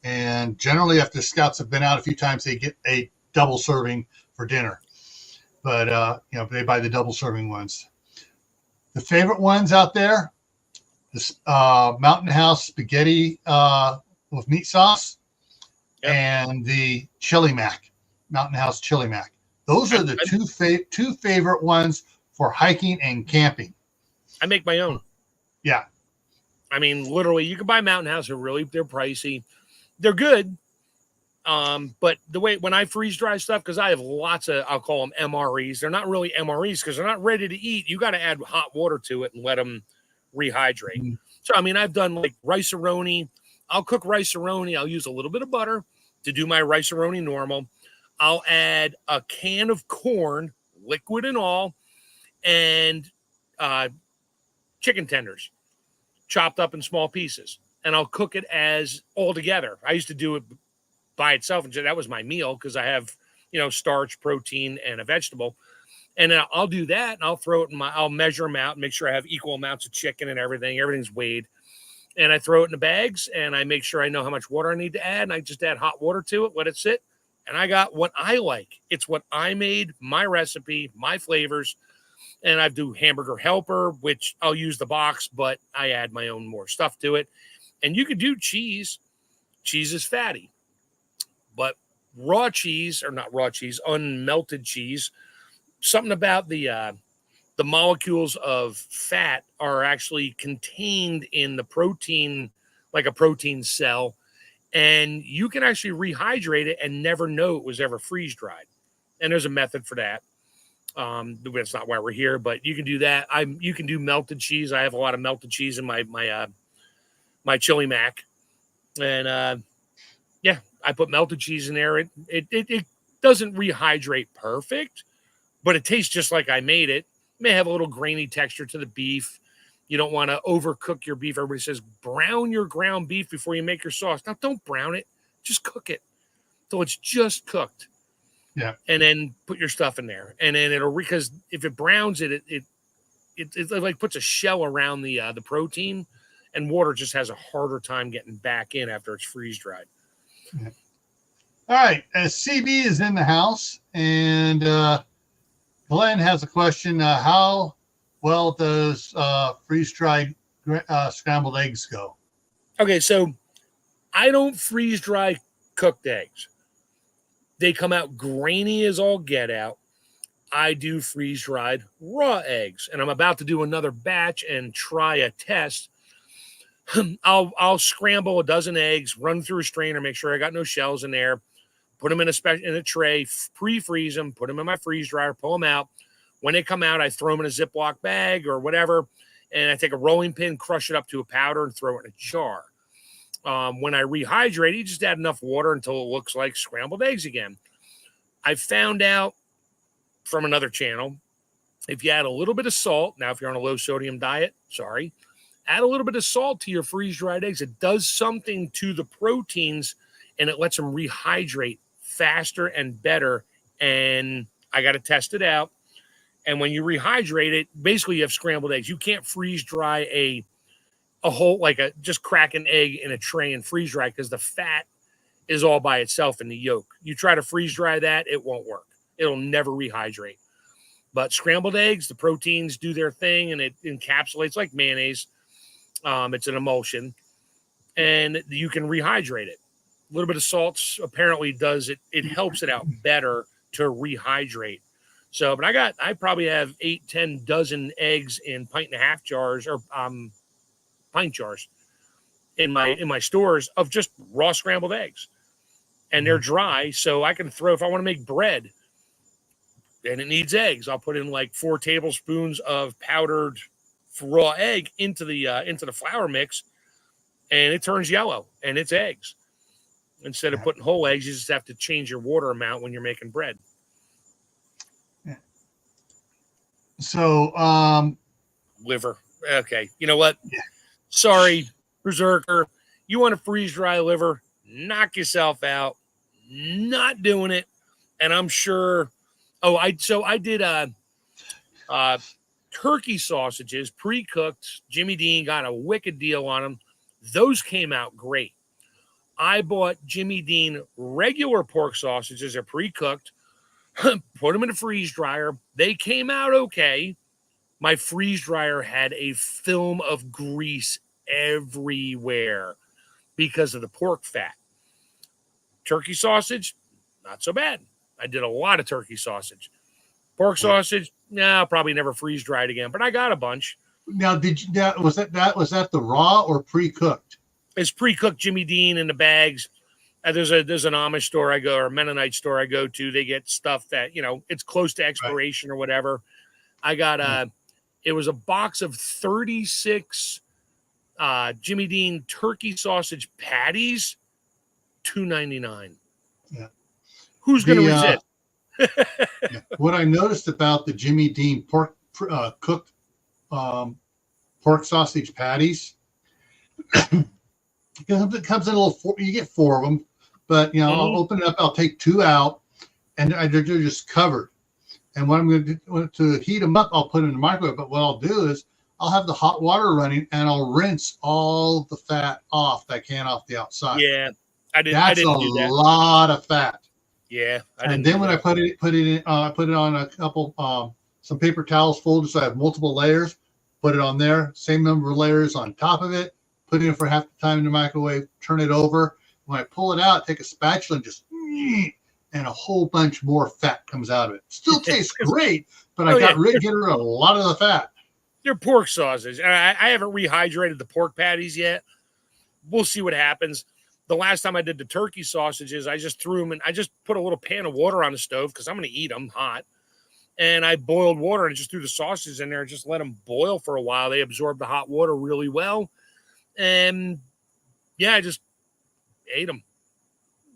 And generally, after the Scouts have been out a few times, they get a double serving for dinner. But they buy the double serving ones. The favorite ones out there, this Mountain House spaghetti with meat sauce, and the Chili Mac, Mountain House Chili Mac. Those are the two favorite ones for hiking and camping. I make my own. Yeah. I mean, literally, you can buy Mountain House. They're pricey. They're good. But the way when I freeze dry stuff, because I have lots of, I'll call them MREs. They're not really MREs because they're not ready to eat. You got to add hot water to it and let them rehydrate. Mm-hmm. So, I mean, I've done like rice-a-roni. I'll cook rice-a-roni. I'll use a little bit of butter to do my rice-a-roni normal. I'll add a can of corn, liquid and all, and chicken tenders chopped up in small pieces. And I'll cook it as all together. I used to do it by itself, and that was my meal because I have, starch, protein, and a vegetable. And then I'll do that, and I'll throw it I'll measure them out and make sure I have equal amounts of chicken and everything. Everything's weighed. And I throw it in the bags, and I make sure I know how much water I need to add, and I just add hot water to it, let it sit. And I got what I like. It's what I made, my recipe, my flavors. And I do hamburger helper, which I'll use the box, but I add my own more stuff to it. And you could do cheese. Cheese is fatty. But raw cheese, or not raw cheese, unmelted cheese, something about the molecules of fat are actually contained in the protein, like a protein cell, and you can actually rehydrate it and never know it was ever freeze dried. And there's a method for that. That's not why we're here, but you can do that. You can do melted cheese. I have a lot of melted cheese in my chili mac, and yeah, I put melted cheese in there. It doesn't rehydrate perfect, but it tastes just like I made it. It may have a little grainy texture to the beef. You don't want to overcook your beef. Everybody says brown your ground beef before you make your sauce. Now, don't brown it. Just cook it till it's just cooked. Yeah. And then put your stuff in there. And then because if it browns it like puts a shell around the protein, and water just has a harder time getting back in after it's freeze dried. Yeah. All right. CB is in the house, and Glenn has a question. How well does freeze-dried scrambled eggs go? Okay, so I don't freeze dry cooked eggs. They come out grainy as all get out. I do freeze dried raw eggs, and I'm about to do another batch and try a test. I'll scramble a dozen eggs, run through a strainer, make sure I got no shells in there, put them in a tray, pre-freeze them, put them in my freeze dryer, pull them out. When they come out, I throw them in a Ziploc bag or whatever, and I take a rolling pin, crush it up to a powder, and throw it in a jar. When I rehydrate, you just add enough water until it looks like scrambled eggs again. I found out from another channel, if you add a little bit of salt, now if you're on a low sodium diet, add a little bit of salt to your freeze-dried eggs. It does something to the proteins, and it lets them rehydrate faster and better. And I got to test it out. And when you rehydrate it, basically you have scrambled eggs. You can't freeze dry a whole, just crack an egg in a tray and freeze dry, because the fat is all by itself in the yolk. You try to freeze dry that, it won't work. It'll never rehydrate. But scrambled eggs, the proteins do their thing, and it encapsulates like mayonnaise. It's an emulsion, and you can rehydrate it. A little bit of salt apparently does it. It helps it out better to rehydrate. So, but I probably have 8-10 dozen eggs in pint-and-a-half jars, or pint jars in my stores of just raw scrambled eggs, and they're dry. So I can throw, if I want to make bread and it needs eggs, I'll put in like 4 tablespoons of powdered raw egg into the flour mix, and it turns yellow, and it's eggs. Instead of putting whole eggs, you just have to change your water amount when you're making bread. Yeah. So, liver. Okay. You know what? Yeah. Sorry, Berserker. You want to freeze dry liver? Knock yourself out. Not doing it. And I'm sure. I did turkey sausages, pre-cooked. Jimmy Dean got a wicked deal on them. Those came out great. I bought Jimmy Dean regular pork sausages. They're pre-cooked. Put them in a freeze dryer. They came out okay. My freeze dryer had a film of grease everywhere because of the pork fat. Turkey sausage, not so bad. I did a lot of turkey sausage. Pork sausage, I'll probably never freeze dry it again, but I got a bunch. Now, was that the raw or pre-cooked? It's pre-cooked Jimmy Dean in the bags. There's an Amish store I go, or a Mennonite store I go to. They get stuff that, it's close to expiration or whatever. I got it was a box of 36 Jimmy Dean turkey sausage patties, $2.99. Yeah. Who's going to resist? What I noticed about the Jimmy Dean cooked pork sausage patties, it comes in a little. You get 4 of them, but I'll open it up. I'll take 2 out, and they're just covered. And what I'm going to do to heat them up, I'll put them in the microwave. But what I'll do is I'll have the hot water running, and I'll rinse all the fat off that can off the outside. Yeah, I didn't do that. That's a lot of fat. Yeah, and then when I put it in, I put it on a couple some paper towels folded so I have multiple layers. Put it on there, same number of layers on top of it. Put it in for half the time in the microwave. Turn it over. When I pull it out, take a spatula and just and a whole bunch more fat comes out of it. Still tastes great, but I get rid of a lot of the fat. They're pork sausage. I haven't rehydrated the pork patties yet. We'll see what happens. The last time I did the turkey sausages, I just threw them in. I just put a little pan of water on the stove because I'm going to eat them hot. And I boiled water and just threw the sausages in there and just let them boil for a while. They absorbed the hot water really well. And yeah, I just ate them.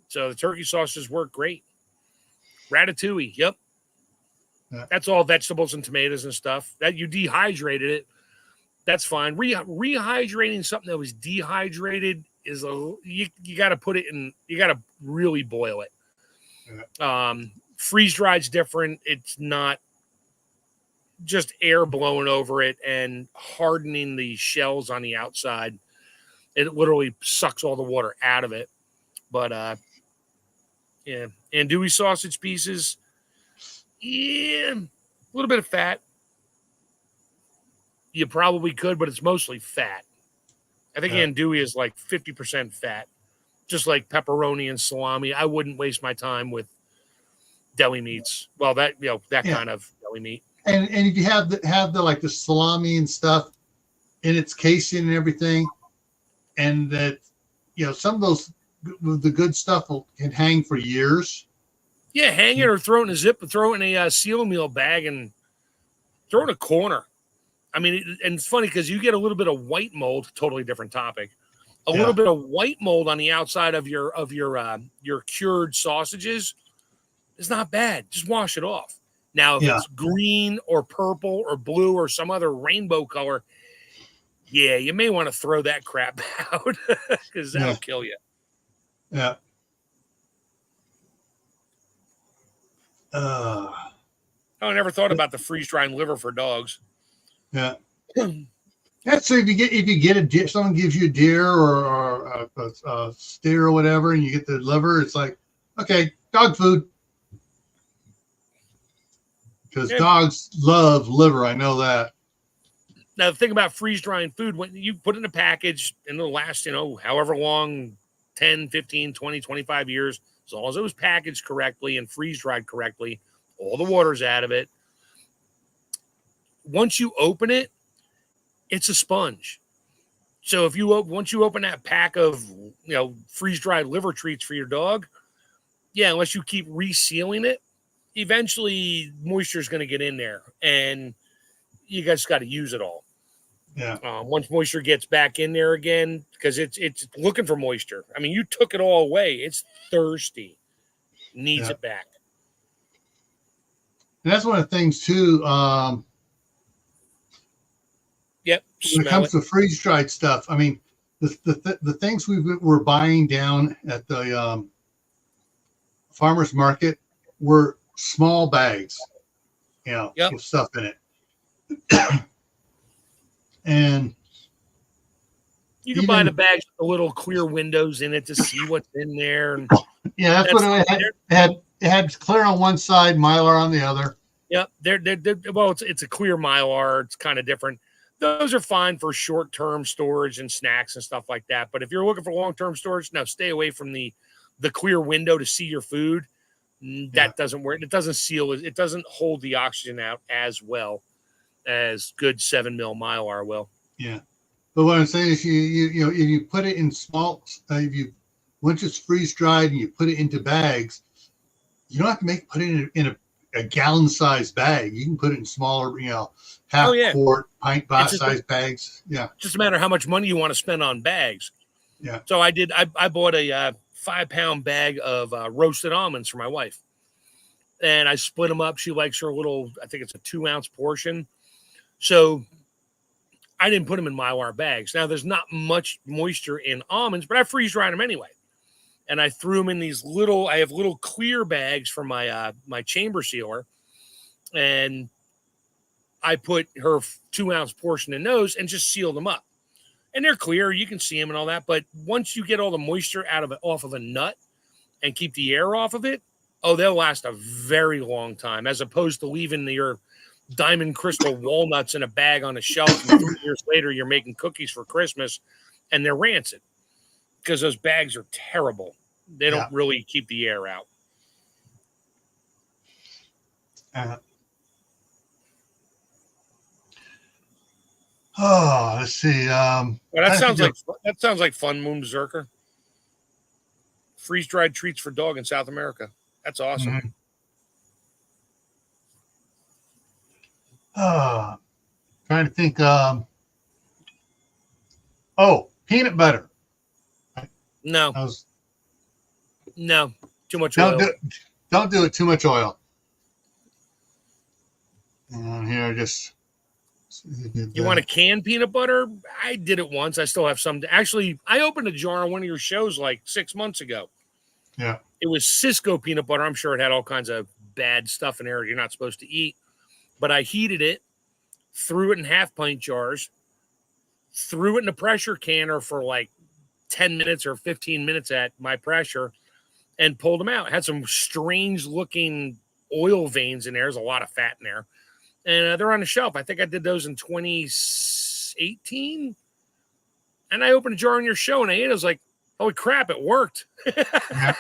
So the turkey sausages work great. Ratatouille, yep. Yeah. That's all vegetables and tomatoes and stuff. That you dehydrated it. That's fine. Rehydrating something that was dehydrated is you got to put it in. You got to really boil it. Yeah. Freeze dried's different. It's not just air blowing over it and hardening the shells on the outside. It literally sucks all the water out of it. But yeah, andouille sausage pieces. Yeah, a little bit of fat. You probably could, but it's mostly fat. I think andouille is like 50% fat, just like pepperoni and salami. I wouldn't waste my time with deli meats. Well, that kind of deli meat. And if you have the like the salami and stuff in its casing and everything, and that some of those the good stuff can hang for years. Yeah, hang it or throw it in a zip, throw it in a seal meal bag and throw it in a corner. I mean, and it's funny because you get a little bit of white mold. Totally different topic. A little bit of white mold on the outside of your cured sausages is not bad. Just wash it off. Now, if it's green or purple or blue or some other rainbow color, yeah, you may want to throw that crap out because that'll kill you. Yeah. I never thought about the freeze drying liver for dogs. Yeah. That's so if you get a deer, someone gives you a deer or a steer or whatever, and you get the liver, it's like, okay, dog food. Because dogs love liver, I know that. Now, the thing about freeze drying food, when you put it in a package and it'll last, however long, 10, 15, 20, 25 years, as long as it was packaged correctly and freeze dried correctly, all the water's out of it. Once you open it, it's a sponge. So once you open that pack of, freeze dried liver treats for your dog, unless you keep resealing it, eventually moisture is going to get in there and you guys got to use it all. Yeah. Once moisture gets back in there again, because it's looking for moisture. I mean, you took it all away. It's thirsty. Needs it back. And that's one of the things too. Yep. When it comes to freeze dried stuff, I mean, the things we're buying down at the farmers market were small bags, with stuff in it. And you can buy the bags with the little clear windows in it to see what's in there. And that's what it had. It had clear on one side, Mylar on the other. Yep. Well, it's a clear Mylar. It's kind of different. Those are fine for short-term storage and snacks and stuff like that. But if you're looking for long-term storage, no, stay away from the clear window to see your food. That doesn't work. It doesn't seal. It doesn't hold the oxygen out as well as good 7 mil Mylar will. Yeah. But what I'm saying is if you put it in small, once it's freeze dried and you put it into bags, you don't have to put it in a gallon sized bag. You can put it in smaller, half quart, pint size bags. Yeah. Just a matter of how much money you want to spend on bags. Yeah. So I bought a 5-pound bag of roasted almonds for my wife. And I split them up. She likes her little, I think it's a 2-ounce portion. So I didn't put them in Mylar bags. Now there's not much moisture in almonds, but I freeze dried them anyway. And I threw them in these I have little clear bags for my my chamber sealer. And I put her 2-ounce portion in those and just sealed them up. And they're clear, you can see them and all that. But once you get all the moisture off of a nut and keep the air off of it, they'll last a very long time, as opposed to leaving your diamond crystal walnuts in a bag on a shelf. And 3 years later, you're making cookies for Christmas and they're rancid because those bags are terrible. They don't really keep the air out. Uh, oh, let's see. Well, that sounds like fun, Moon Berserker. Freeze dried treats for dog in South America. That's awesome. Mm-hmm. Trying to think. Oh, peanut butter. No, no, too much don't oil. Don't do it too much oil. And here, just you want a canned peanut butter? I did it once. I still have some. Actually, I opened a jar on one of your shows like 6 months ago. Yeah. It was Cisco peanut butter. I'm sure it had all kinds of bad stuff in there you're not supposed to eat. But I heated it, threw it in half-pint jars, threw it in a pressure canner for like 10 minutes or 15 minutes at my pressure, and pulled them out. It had some strange-looking oil veins in there. There's a lot of fat in there. And they're on the shelf. I think I did those in 2018. And I opened a jar on your show, and I ate it. I was like, holy crap, it worked. Yeah.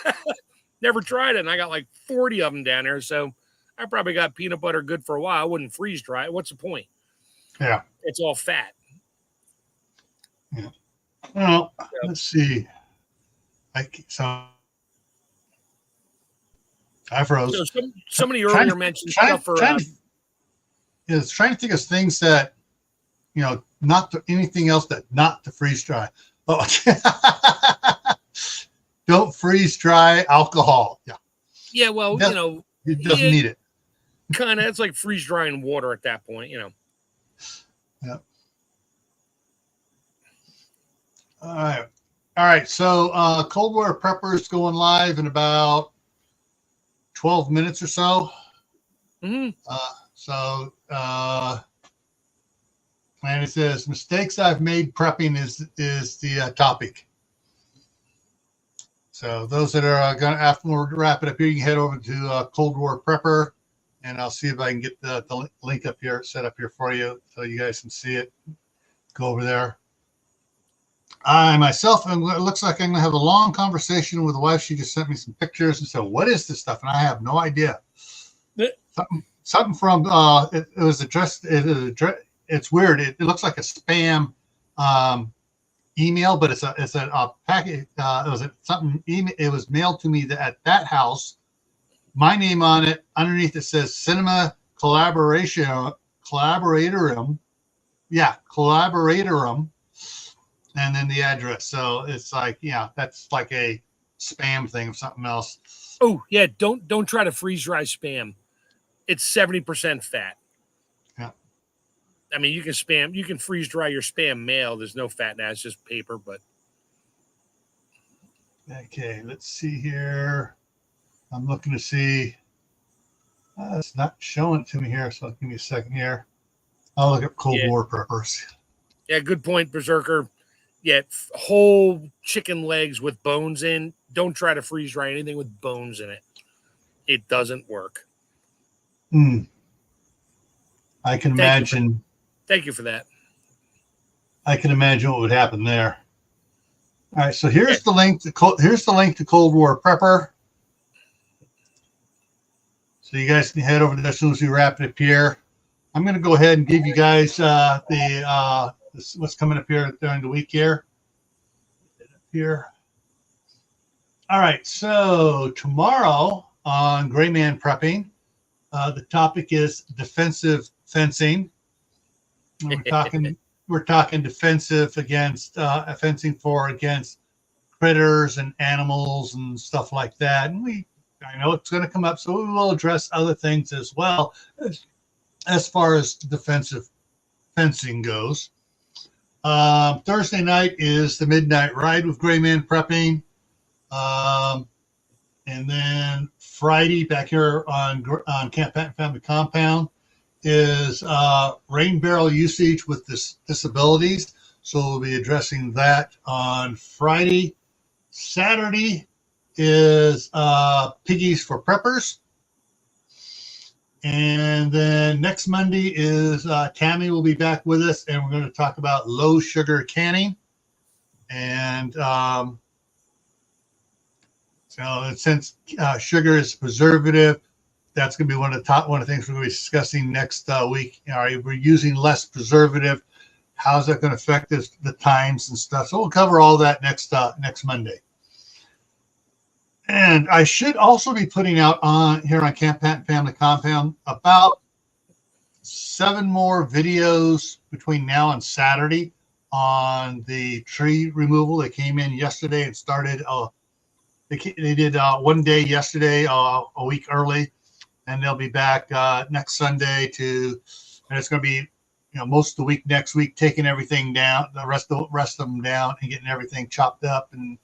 Never tried it, and I got like 40 of them down there. So I probably got peanut butter good for a while. I wouldn't freeze dry it. What's the point? Yeah. It's all fat. Yeah. Well, let's see. I froze. So somebody earlier mentioned stuff for... trying to think of things that, not to, anything else that not to freeze dry. Oh, don't freeze dry alcohol. Yeah. Yeah, well, it doesn't need it. Kind of. It's like freeze drying water at that point, Yeah. All right. So Cold War Preppers going live in about 12 minutes or so. Mm-hmm. And it says mistakes I've made prepping is the topic. So those that are going to, after we wrap it up here, you can head over to Cold War Prepper, and I'll see if I can get the link up here, set up here for you, so you guys can see it. Go over there. I myself, it looks like I'm going to have a long conversation with the wife. She just sent me some pictures and said, "What is this stuff?" And I have no idea. Something from it was addressed. It's weird. It looks like a spam email, but it's a packet. It was something. It was mailed to me at that house. My name on it. Underneath it says Cinema Collaboratorum. Yeah, Collaboratorum. And then the address. So it's like, that's like a spam thing or something else. Oh yeah, don't try to freeze dry spam. It's 70% fat. Yeah. I mean, you can freeze dry your spam mail. There's no fat now. It's just paper, but. Okay, let's see here. I'm looking to see. It's not showing it to me here, so give me a second here. I'll look at Cold War Preppers. Yeah, good point, Berserker. Yeah, whole chicken legs with bones in. Don't try to freeze dry anything with bones in it. It doesn't work. I can imagine. Thank you for that. I can imagine what would happen there. All right, so here's the link. Here's the link to Cold War Prepper. So you guys can head over there as soon as we wrap it up here. I'm going to go ahead and give you guys what's coming up here during the week here. All right, so tomorrow on Gray Man Prepping, the topic is defensive fencing. And we're talking defensive against fencing against critters and animals and stuff like that. And I know it's going to come up, so we will address other things as well as far as defensive fencing goes. Thursday night is the Midnight Ride with Gray Man Prepping. And then Friday back here on Camp Patton Family Compound is rain barrel usage with disabilities. So we'll be addressing that on Friday. Saturday is Piggies for Preppers. And then next Monday is Tammy will be back with us, and we're going to talk about low sugar canning. And so since sugar is a preservative, that's going to be one of the things we're going to be discussing next week. We're using less preservative. How's that going to affect the times and stuff? So we'll cover all that next Monday. And I should also be putting out here on Camp Pat Family Compound about 7 more videos between now and Saturday on the tree removal. They came in yesterday and started. They did 1 day yesterday, a week early, and they'll be back next Sunday and it's going to be most of the week next week, taking everything down, the rest of them down, and getting everything chopped up and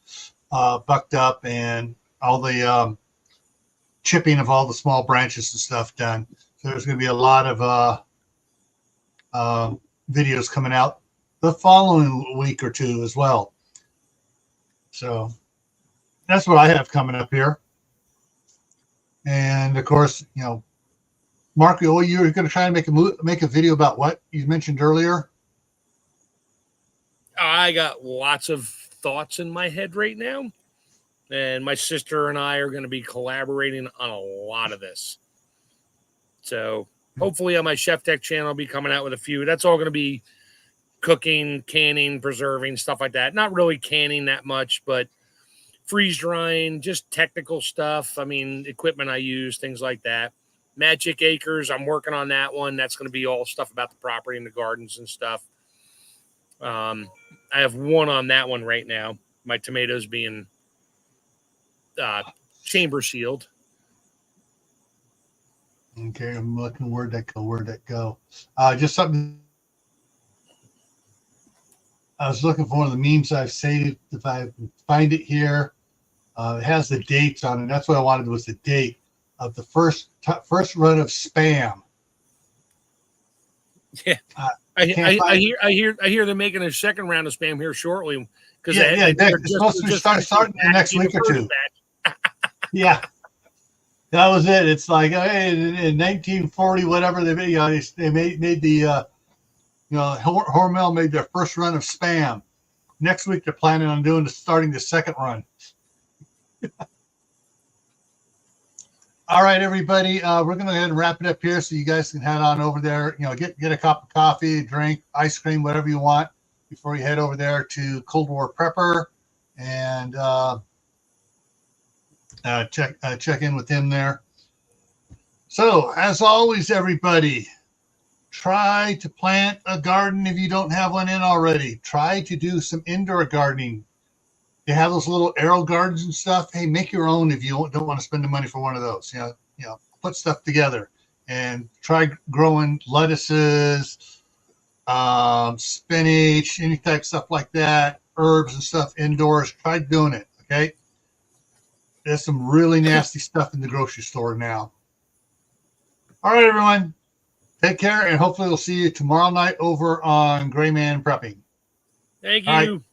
bucked up, and all the chipping of all the small branches and stuff done. So there's going to be a lot of videos coming out the following week or two as well. So that's what I have coming up here. And of course, Mark, you were going to try and make a video about what you mentioned earlier. I got lots of thoughts in my head right now, and my sister and I are going to be collaborating on a lot of this. So hopefully on my Chef Tech channel, I'll be coming out with a few. That's all going to be cooking, canning, preserving, stuff like that. Not really canning that much, but freeze drying, just technical stuff. I mean, equipment I use, things like that. Magic Acres, I'm working on that one. That's going to be all stuff about the property and the gardens and stuff. I have one on that one right now. My tomatoes being chamber sealed. Okay, I'm looking. Where'd that go? Just something. I was looking for one of the memes I've saved. If I find it here, it has the dates on it. That's what I wanted, was the date of the first run of Spam. Yeah, I hear they're making a second round of Spam here shortly, because it's supposed to be starting the next week or two. Yeah, that was it. It's like, hey, in 1940, whatever they made the Hormel made their first run of Spam. Next week they're planning on starting the second run. All right, everybody, we're going to go ahead and wrap it up here so you guys can head on over there. Get a cup of coffee, drink, ice cream, whatever you want before you head over there to Cold War Prepper and check in with him there. So, as always, everybody, try to plant a garden if you don't have one in already. Try to do some indoor gardening. They have those little arrow gardens and stuff. Hey, make your own if you don't want to spend the money for one of those. Put stuff together and try growing lettuces, spinach, any type of stuff like that, herbs and stuff indoors. Try doing it, okay? There's some really nasty stuff in the grocery store now. All right, everyone. Take care, and hopefully we'll see you tomorrow night over on Gray Man Prepping. Thank you.